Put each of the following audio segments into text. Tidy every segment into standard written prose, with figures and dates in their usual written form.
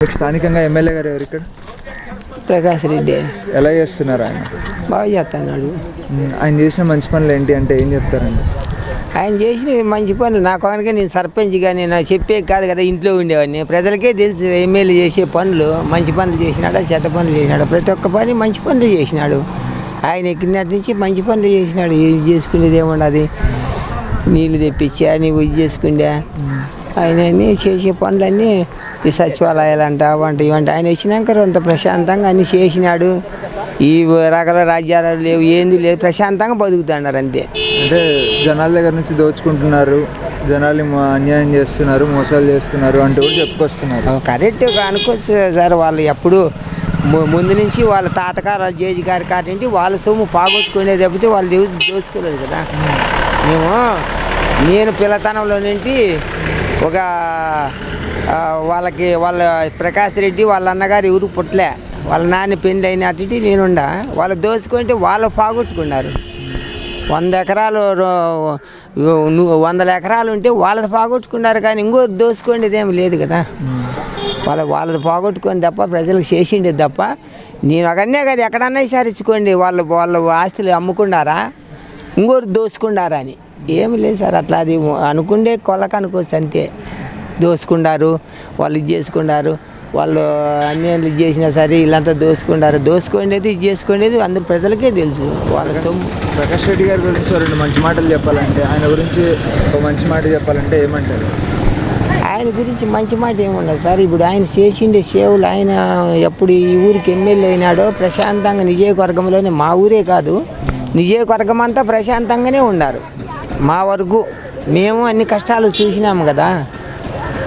మీకు స్థానికంగా ఎమ్మెల్యే గారు ఎవరు ఇక్కడ? ప్రకాష్ రెడ్డి. ఎలా చేస్తున్నారు ఆయన? బాగా చేస్తున్నాడు. ఆయన చేసిన మంచి పనులు ఏంటి అంటే ఏం చెప్తారండి? ఆయన చేసిన మంచి పనులు నా కొనకే నేను సర్పంచ్గా నేను చెప్పే కాదు కదా, ఇంట్లో ఉండేవాడిని. ప్రజలకే తెలుసు ఎమ్మెల్యే చేసే పనులు. మంచి పనులు చేసినాడా చెడ్డ పనులు చేసినాడు, ప్రతి ఒక్క పని మంచి పనులు చేసినాడు. ఆయన ఎక్కినట్టు నుంచి మంచి పనులు చేసినాడు. ఏం చేసుకునేది ఏమున్నది, నీళ్ళు తెప్పించా నువ్వు ఇది చేసుకుండే. ఆయన అన్నీ చేసే పనులన్నీ ఈ సచివాలయాలంట వంట ఇవంట ఆయన వచ్చినాక అంత ప్రశాంతంగా అన్నీ చేసినాడు. ఈ రకాల రాజ్యాలు లేవు, ఏంది లేదు, ప్రశాంతంగా బతుకుతున్నారు అంతే. అంటే జనాల దగ్గర నుంచి దోచుకుంటున్నారు, జనాలు అన్యాయం చేస్తున్నారు, మోసాలు చేస్తున్నారు అంటూ కూడా చెప్పుకొస్తున్నారు. కరెక్ట్ అనుకోవచ్చు సార్. వాళ్ళు ఎప్పుడు ముందు నుంచి వాళ్ళ తాతగారు జేజీ గారి కాటంటే వాళ్ళ సొమ్ము పాగొట్టుకునేది తప్పితే వాళ్ళు దోచుకోలేదు కదా. నేను పిల్లతనంలో నుండి ఒక వాళ్ళ ప్రకాష్ రెడ్డి వాళ్ళ అన్నగారు ఎవరు పుట్టలే, వాళ్ళ నాన్న పెళ్ళి అయినట్టు నేనుండా. వాళ్ళు దోచుకుంటే వాళ్ళు పాగొట్టుకున్నారు. 100 ఎకరాలు 100 ఎకరాలు ఉంటే వాళ్ళది పాగొట్టుకున్నారు, కానీ ఇంకో దోచుకునేది ఏమి లేదు కదా. వాళ్ళది పోగొట్టుకొని తప్ప ప్రజలకు చేసిండేది తప్ప. నేను ఒకనే కదా, ఎక్కడన్నా విచారించుకోండి, వాళ్ళ ఆస్తులు అమ్ముకున్నారా ఇంకోరు దోచుకున్నారా అని ఏమి లేదు సార్. అట్లా అది అనుకుండే కొలకు అనుకోవచ్చు అంతే. దోచుకున్నారు వాళ్ళు, ఇది చేసుకున్నారు వాళ్ళు, అన్నీ ఇది చేసినా సరే వీళ్ళంతా దోచుకున్నారు. దోచుకునేది ఇది చేసుకునేది అందరు ప్రజలకే తెలుసు. వాళ్ళ సొమ్ము. ప్రకాష్ రెడ్డి గారి గురించి 2 మంచి మాటలు చెప్పాలంటే, ఆయన గురించి ఒక మంచి మాట చెప్పాలంటే ఏమంటారు? ఆయన గురించి మంచి మాట ఏముండదు సార్. ఇప్పుడు ఆయన చేసిండే సేవలు, ఆయన ఎప్పుడు ఈ ఊరికి ఎమ్మెల్యే అయినాడో ప్రశాంతంగా నియోజకవర్గంలోనే, మా ఊరే కాదు నియోజకవర్గం అంతా ప్రశాంతంగానే ఉన్నారు. మా వరకు మేము అన్ని కష్టాలు చూసినాము కదా,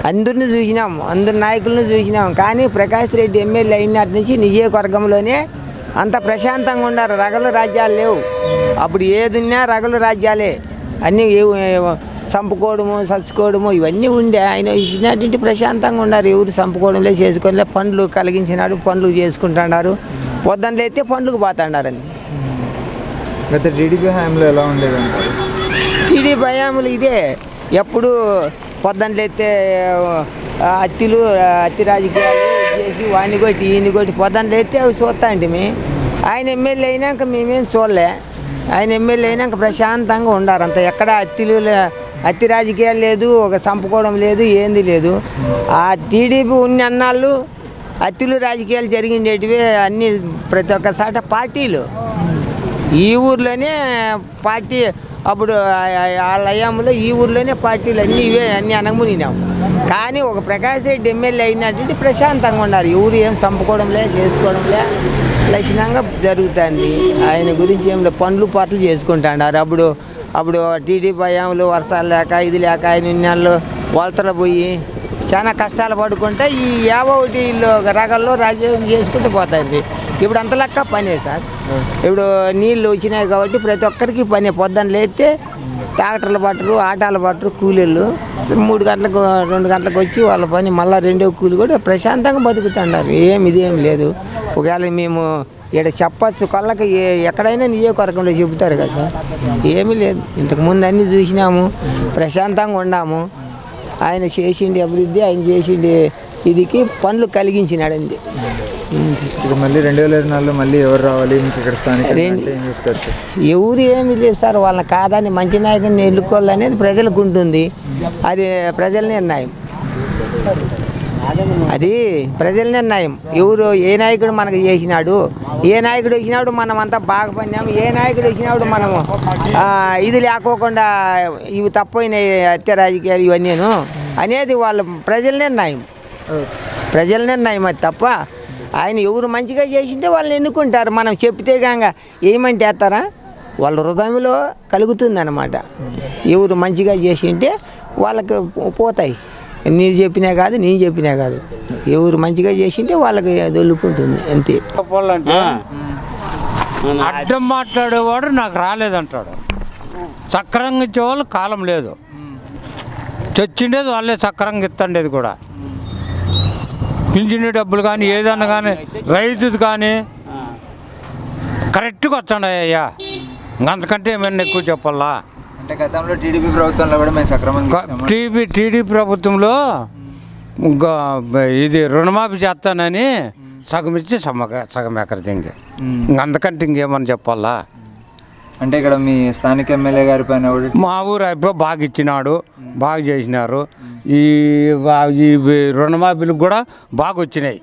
అందరిని చూసినాము, అందరి నాయకులను చూసినాము. కానీ ప్రకాష్ రెడ్డి ఎమ్మెల్యే అయినటి నుంచి నియోజకవర్గంలోనే అంత ప్రశాంతంగా ఉన్నారు. రగలు రాజ్యాలు లేవు. అప్పుడు ఏదున్నా రగలు రాజ్యాలే, అన్నీ చంపుకోవడము చచ్చుకోవడము ఇవన్నీ ఉండే. ఆయన ఇచ్చినటువంటి ప్రశాంతంగా ఉన్నారు. ఎవరు చంపుకోవడంలే చేసుకోవడంలే, పనులు కలిగించినాడు, పనులు చేసుకుంటున్నారు. పొద్దున్నలో అయితే పనులకు పోతున్నారండి. గత టీడీపీ హయాంలో ఎలా ఉండేదంటారు? టీడీపీ హయాంలో ఇదే, ఎప్పుడు పొద్దున్నలో అయితే అత్తి రాజకీయాలు చేసి వాడిని కొట్టి ఈయన్ని కొట్టి పొద్దున్నలో అయితే అవి చూస్తా అంటే ఆయన ఎమ్మెల్యే అయినాక మేమేం చూడలే. ఆయన ఎమ్మెల్యే అయినాక ప్రశాంతంగా ఉండారు. అంత ఎక్కడ అత్తి రాజకీయాలు లేదు, ఒక చంపుకోవడం లేదు, ఏంది లేదు. ఆ టీడీపీ ఉన్న అన్నాళ్ళు అత్తిలు రాజకీయాలు జరిగిండేటివి అన్నీ. ప్రతి ఒక్కసాట పార్టీలు ఈ ఊర్లోనే పార్టీ, అప్పుడు వాళ్ళ అయ్యాములో ఈ ఊర్లోనే పార్టీలు అన్నీ ఇవే అన్నీ అనగమునినాము. కానీ ఒక ప్రకాష్ రెడ్డి ఎమ్మెల్యే అయినటువంటి ప్రశాంతంగా ఉన్నారు. ఎవరు ఏం చంపుకోవడంలే చేసుకోవడంలే, లక్షణంగా జరుగుతుంది. ఆయన గురించి ఏం పనులు పాటలు చేసుకుంటున్నారు. అప్పుడు టీడీపీ హయాంలో వర్షాలు లేక ఇది లేక ఆయన ఇన్నాళ్ళు వలతలు పోయి చాలా కష్టాలు పడుకుంటే ఈ 51 రకాల్లో రాజ్యం చేసుకుంటూ పోతాయి. ఇప్పుడు అంత లెక్క పనే సార్. ఇప్పుడు నీళ్ళు వచ్చినాయి కాబట్టి ప్రతి ఒక్కరికి పని. పొద్దున్న లేస్తే ట్రాక్టర్లు పట్టరు, ఆటాలు పట్టరు, కూలీళ్ళు 3 గంటలకు 2 గంటలకు వచ్చి వాళ్ళ పని, మళ్ళీ 2వ కూలి కూడా ప్రశాంతంగా బతుకుతున్నారు. ఇదేం లేదు. ఒకవేళ మేము ఇక్కడ చెప్పచ్చు కళ్ళకి, ఎక్కడైనా నియోజకవర్గంలో చెబుతారు కదా సార్. ఏమీ లేదు. ఇంతకుముందు అన్నీ చూసినాము, ప్రశాంతంగా ఉన్నాము. ఆయన చేసిండి అభివృద్ధి, ఆయన చేసిండి ఇదికి పనులు కలిగించినాడు అంది. ఇక మళ్ళీ 2024లో మళ్ళీ ఎవరు రావాలి మీకు ఇక్కడ స్థానికంగా అంటే ఏం చెప్తారు సార్? ఎవరు ఏమి లేదు సార్. వాళ్ళని కాదని మంచి నాయకుని ఎన్నుకోవాలనేది ప్రజలకు ఉంటుంది. అది ప్రజల నిర్ణయం. అది ప్రజల నిర్ణయం. ఎవరు ఏ నాయకుడు మనకు చేసినాడు, ఏ నాయకుడు వచ్చినాడు మనం అంతా బాగా పడినాము, ఏ నాయకుడు వచ్చినాడు మనము ఇది లేకోకుండా ఇవి తప్పైన హత్య రాజకీయాలు ఇవన్నీను అనేది వాళ్ళ ప్రజల నిర్ణయం. ప్రజల నిర్ణయం అది తప్ప ఆయన ఎవరు మంచిగా చేసింటే వాళ్ళని ఎన్నుకుంటారు. మనం చెప్తే కాక ఏమంటే వేస్తారా, వాళ్ళ హృదయంలో కలుగుతుంది అన్నమాట. ఎవరు మంచిగా చేసింటే వాళ్ళకి పోతాయి. నీవు చెప్పినా కాదు, నేను చెప్పినా కాదు. ఎవరు మంచిగా చేసింటే వాళ్ళకి దొల్లుకుంటుంది అంతే. అడ్డం మాట్లాడేవాడు నాకు రాలేదంటాడు. సక్రంగా ఇచ్చేవాళ్ళు కాలం లేదు. తెచ్చిండేది వాళ్ళే సక్రంగా ఇస్తుండేది కూడా. పింఛను డబ్బులు కానీ ఏదన్నా కానీ రైతుది కానీ కరెక్ట్గా వస్తున్నాయ్యా. అంతకంటే ఏమైనా ఎక్కువ చెప్పాలా? అంటే గతంలో టీడీపీ ప్రభుత్వంలో కూడా మేము సక్రమంగా టీడీ ప్రభుత్వంలో ఇది రుణమాఫీ చేస్తానని సగం ఇచ్చి సగం ఎకర దింగి అందుకంటే ఇంకేమని చెప్పాలా. అంటే ఇక్కడ మీ స్థానిక ఎమ్మెల్యే గారి పైన కూడా మా ఊరు అయిపోయి బాగా ఇచ్చినాడు, బాగా చేసినారు. ఈ రుణమాఫీలకు కూడా బాగా వచ్చినాయి.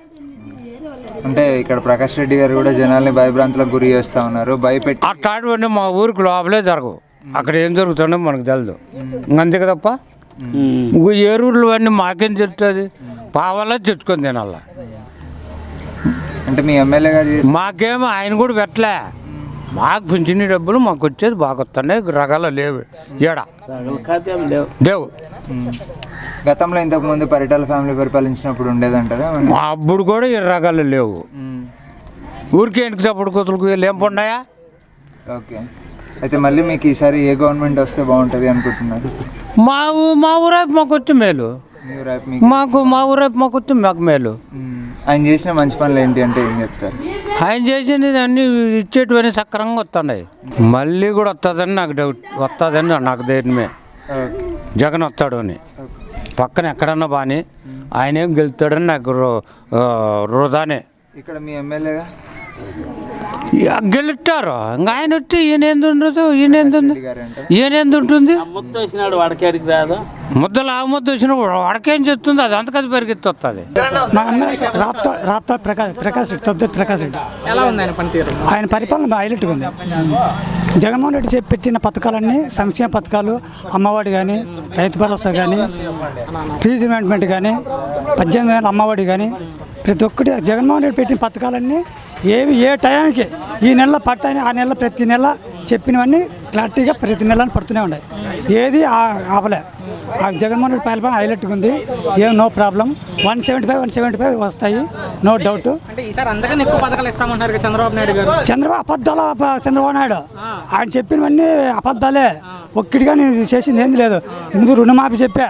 అంటే ఇక్కడ ప్రకాష్ రెడ్డి గారు కూడా జనాల్ని భయభ్రాంతులకు గురి చేస్తూ ఉన్నారు, భయపెట్టి. అట్లాంటివన్నీ మా ఊరికి లోపలే జరగవు, అక్కడ ఏం జరుగుతుందో మనకు తెలియదు. అంతే కదప్ప. ఏ ఊర్లు అన్నీ మాకేం చెప్తుంది, పావాలా తెచ్చుకొని తినాలా. అంటే మీ ఎమ్మెల్యే గారు మాకేమో ఆయన కూడా పెట్టలే, మాకు పింఛని డబ్బులు మాకు వచ్చేది బాగా వస్తున్నాయి. రకాల లేవు ఏడా లేవు. గతంలో ఇంతకుముందు పరిటాల ఫ్యామిలీ పరిపాలించినప్పుడు ఉండేదంటారా? అప్పుడు కూడా ఈ రకాలు లేవు. ఊరికే ఇంటికి తప్పుడు కూతురుకు ఏం పండాయా. ఓకే, అయితే మళ్ళీ మీకు ఈసారి ఏ గవర్నమెంట్ వస్తే బాగుంటుంది అనుకుంటున్నారు? మా ఊరైపు మాకు వచ్చి మేలు, మా ఊరైపు మాకు వచ్చి మాకు మేలు. ఆయన చేసిన మంచి పనులు ఏంటి అంటే ఏం చెప్తారు? ఆయన చేసింది అన్నీ ఇచ్చేటివన్నీ సక్రంగా వస్తున్నాయి. మళ్ళీ కూడా వస్తుందని నాకు డౌట్, వస్తుందని నాకు ధైర్యమే. జగన్ వస్తాడు అని పక్కన ఎక్కడన్నా బాని ఆయన ఏం గెలుస్తాడని నాకు వృధానే. ఇక్కడ మీ ఎమ్మెల్యేగా గెలుస్తారు, ఇంకా ఆయన వచ్చి ఈయనేందు ఉండదు, ఈయనేందు ఉంటుంది. ముద్దలు ఆ ముద్ద వచ్చినప్పుడు వాడకేం చెప్తుంది, అది అంతకది పెరిగెత్తి వస్తుంది. రాప్తా ప్రకాష్ రెడ్డి ఎలా ఉంది ఆయన పనితీరు? ఆయన పరిపాలన హైలైట్గా ఉంది. జగన్మోహన్ రెడ్డి పెట్టిన పథకాలన్నీ సంక్షేమ పథకాలు, అమ్మఒడి కానీ, రైతు భరోసా కానీ, ఫీజు రిమెంట్మెంట్ కానీ, 18,000 అమ్మఒడి కానీ, ప్రతి ఒక్కటి జగన్మోహన్ రెడ్డి పెట్టిన పథకాలన్నీ ఏవి ఏ టయానికి ఈ నెలలో పడతాయని ఆ నెల ప్రతి నెల చెప్పినవన్నీ క్లారిటీగా ప్రతి నెల పడుతూనే ఉన్నాయి. ఏది ఆపలే. ఆ జగన్మోహన్ రెడ్డి పరిపాలన హైలైట్గా ఉంది. ఏం నో ప్రాబ్లం. 175 వస్తాయి, నో డౌట్. అంటే ఈసారి అందరికీ ఎక్కువ పథకాలు ఇస్తామంటారు చంద్రబాబు నాయుడు గారు. అబద్ధాలు చంద్రబాబు నాయుడు ఆయన చెప్పినవన్నీ అబద్ధాలే. ఒక్కడిగా నేను చేసింది ఏంది లేదు. ఇందుకు రుణమాఫీ చెప్పా,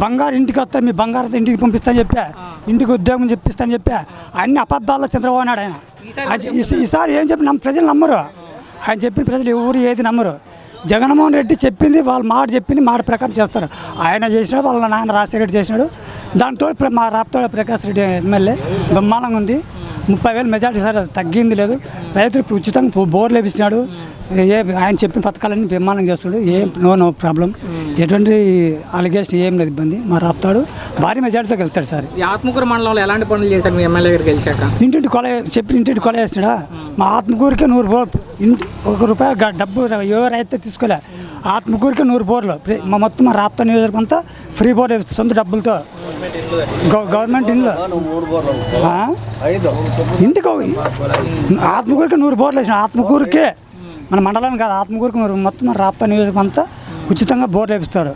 బంగారు ఇంటికి వస్తా, మీ బంగారు ఇంటికి పంపిస్తాను చెప్పా, ఇంటికి ఉద్యోగం చెప్పిస్తాను చెప్పా. అన్ని అబద్ధాల్లో చంద్రబాబు నాయుడు ఆయన. ఈసారి ఏం చెప్పి ప్రజలు నమ్మరు. ఆయన చెప్పిన ప్రజలు ఎవరు ఏది నమ్మరు. జగన్మోహన్ రెడ్డి చెప్పింది వాళ్ళ మాట చెప్పింది మాట ప్రకారం చేస్తారు. ఆయన చేసినాడు, వాళ్ళ నాన్న రాజశేఖర రెడ్డి చేసినాడు. దాంతో మా రాప్తాడు ప్రకాష్ రెడ్డి ఎమ్మెల్యే బ్రహ్మాండంగా ఉంది. 30,000 మెజార్టీ సార్ తగ్గింది లేదు. రైతులకు ఉచితంగా బోర్లు వేపిస్తున్నాడు. ఆయన చెప్పిన పథకాలన్నీ బ్రహ్మాండంగా చేస్తాడు. No problem. ఎటువంటి అలిగేషన్ ఏం లేదు, ఇబ్బంది. మా రాప్తాడు భారీ మెజార్టీతో వెళ్తాడు సార్. ఆత్మకూరు మండలంలో ఎలాంటి పనులు చేశారు మీ ఎమ్మెల్యే గారికి గెలిచాక? ఇంటింటి కొల చేసినాడా. మా ఆత్మకూరికే 100 రూపాయలు డబ్బు ఏ రైతు తీసుకోలే. ఆత్మకూరికే 100 బోర్లు మొత్తం మా రాప్తా నియోజకవర్గం అంతా ఫ్రీ బోర్ సొంత డబ్బులతో గవర్నమెంట్ ఇంట్లో ఇంటికి ఆత్మకూరికి 100 బోర్లు వేసిన. ఆత్మకూరికే, మన మండలానికి కాదు, ఆత్మకూరికి మొత్తం మన రాప్తా నియోజకవర్గం అంతా ఉచితంగా బోర్లు వేపిస్తాడు.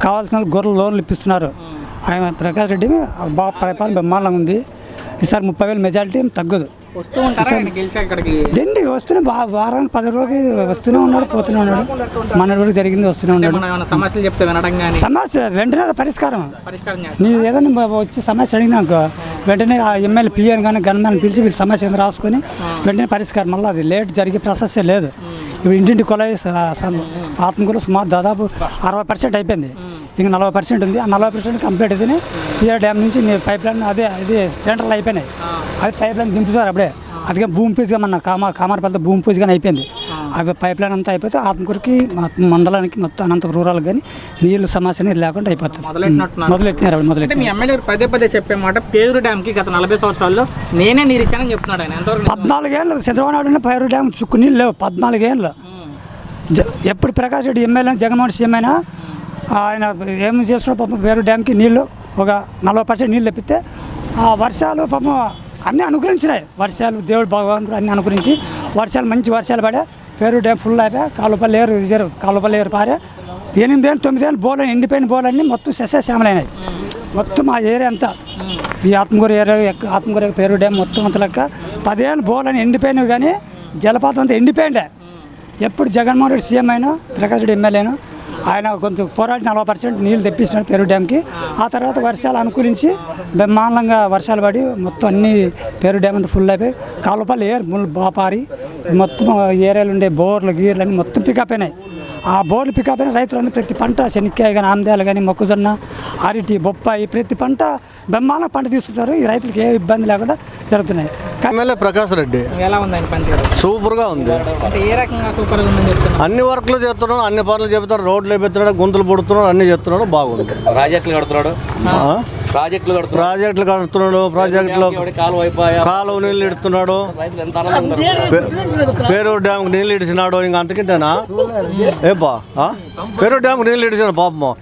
కావాల్సిన గొర్రెలు లోన్లు ఇప్పిస్తున్నారు. ఆయన ప్రకాష్ రెడ్డి బాగా పరిపాలన బ్రహ్మాండంగా ఉంది. ఈసారి 30,000 మెజారిటీ తగ్గదు. దండి వస్తూనే వారానికి 10 రోజులకి వస్తూనే ఉన్నాడు, పోతూనే ఉన్నాడు. మన వరకు జరిగింది వస్తూనే ఉన్నాడు. సమస్య వెంటనే పరిష్కారం. నీ ఏదైనా వచ్చి సమస్య అడిగినాక వెంటనే ఆ ఎమ్మెల్యే పిఎన్ కానీ గన్మెన్ పిలిచి వీళ్ళు సమస్య ఏదైనా రాసుకొని వెంటనే పరిష్కారం. మళ్ళీ అది లేట్ జరిగే ప్రసస్సే లేదు. ఇప్పుడు ఇంటింటి కొల ఆత్మకూరు సుమారు దాదాపు 60% అయిపోయింది. ఇంక 40% ఉంది. ఆ 40% కంప్లీట్ అయితేనే పిఆర్ డ్యామ్ నుంచి పైప్ లైన్ అది టెండర్లు అయిపోయినాయి. అది పైప్ లైన్ దింపుతారు అప్పుడే. అది భూమి పూజగా మన కామారపల్లితో భూమి పూజ కానీ అయిపోయింది. అవి పైప్ లైన్ అంతా అయిపోతే ఆత్మకూరుకి మండలానికి మొత్తం అనంతపురం రూరల్కి కానీ నీళ్ళు సమస్య అనేది లేకుండా అయిపోతుంది. మొదలెట్టినారు. మీ ఎమ్మెల్యే పదే చెప్పే మాట, పేరు డ్యామ్కి గత 40 సంవత్సరాల్లో నేనే నీరు ఇచ్చానని చెప్తున్నాడు ఆయన. 14 ఏళ్ళు చంద్రబాబు నాయుడు పేరు డ్యామ్ చుక్కు నీళ్ళు లేవు. 14 ఏళ్ళు ఎప్పుడు ప్రకాష్ రెడ్డి ఎమ్మెల్యే జగన్మోహన్ సీఎం అయినా ఆయన ఏం చేస్తున్నాడు పాపం. పేరు డ్యామ్కి నీళ్ళు ఒక 40% నీళ్ళు తెప్పితే వర్షాలు పాపం అన్నీ అనుగ్రహించినాయి. వర్షాలు దేవుడు భగవాన్ అన్నీ అనుగ్రహించి మంచి వర్షాలు పడే పేరు డ్యామ్ ఫుల్ అయిపోయా. కాలువపల్లి ఏరు పారే 8 ఏళ్ళు 9 ఏళ్ళు బోర్లు ఎండిపోయిన బోర్లన్నీ మొత్తం సస్యశ్యామలైనాయి. మొత్తం ఆ ఏరియా అంతా ఈ ఆత్మకూరు ఏరియా, ఆత్మకూరు పేరు డ్యామ్ మొత్తం అంత లెక్క 10 ఏళ్ళు బోర్లని ఎండిపోయినవి కానీ జలపాతం అంతా ఎండిపోయిండే. ఎప్పుడు జగన్మోహన్ రెడ్డి సీఎం అయినా ప్రకాష్ రెడ్డి ఎమ్మెల్యేను ఆయన కొంచెం పోరాడి 40% నీళ్ళు తెప్పించినాడు పేరు డ్యామ్కి. ఆ తర్వాత వర్షాలు అనుకూలించి బ్రహ్మాండంగా వర్షాలు పడి మొత్తం అన్ని పేరు డ్యామ్ అంతా ఫుల్ అయిపోయి కాలువపల్లి ఏరు బాపారి మొత్తం ఏరియాలు ఉండే బోర్లు గీర్లు అన్నీ మొత్తం పికప్ అయినాయి. ఆ బోర్లు పికప్ అయిన రైతులందరూ ప్రతి పంట శనక్కాయ కానీ ఆమ్దాలు కానీ మొక్కజొన్న అరటి బొప్పాయి ప్రతి పంట బ్రహ్మాండ పంట తీసుకుంటారు. ఈ రైతులకు ఏ ఇబ్బంది లేకుండా జరుగుతున్నాయి. ఎమ్మెల్యే ప్రకాష్ రెడ్డి ఎలా ఉంది ఆయన పనితీరు? సూపర్గా ఉంది. అంటే ఏ రకంగా సూపర్గా ఉందని చెప్తున్నారు? అన్ని వర్క్లు చేస్తున్నాడు, అన్ని పనులు చెబుతాడు, రోడ్లు వేస్తున్నాడు, గుంతలు పుడుతున్నాడు, అన్ని చేస్తున్నాడు, బాగుంది. ప్రాజెక్టులు కడుతున్నాడు, ప్రాజెక్టులు కడుతున్నాడు, ప్రాజెక్టులో కాలువ నీళ్ళు ఇడుతున్నాడు, పేరూరు డ్యామ్కి నీళ్ళు ఇడిచినాడు. ఇంకా అంతకింటేనా ఏపా పేరూరు డ్యామ్కి నీళ్ళు ఇడిచాడు పాపం.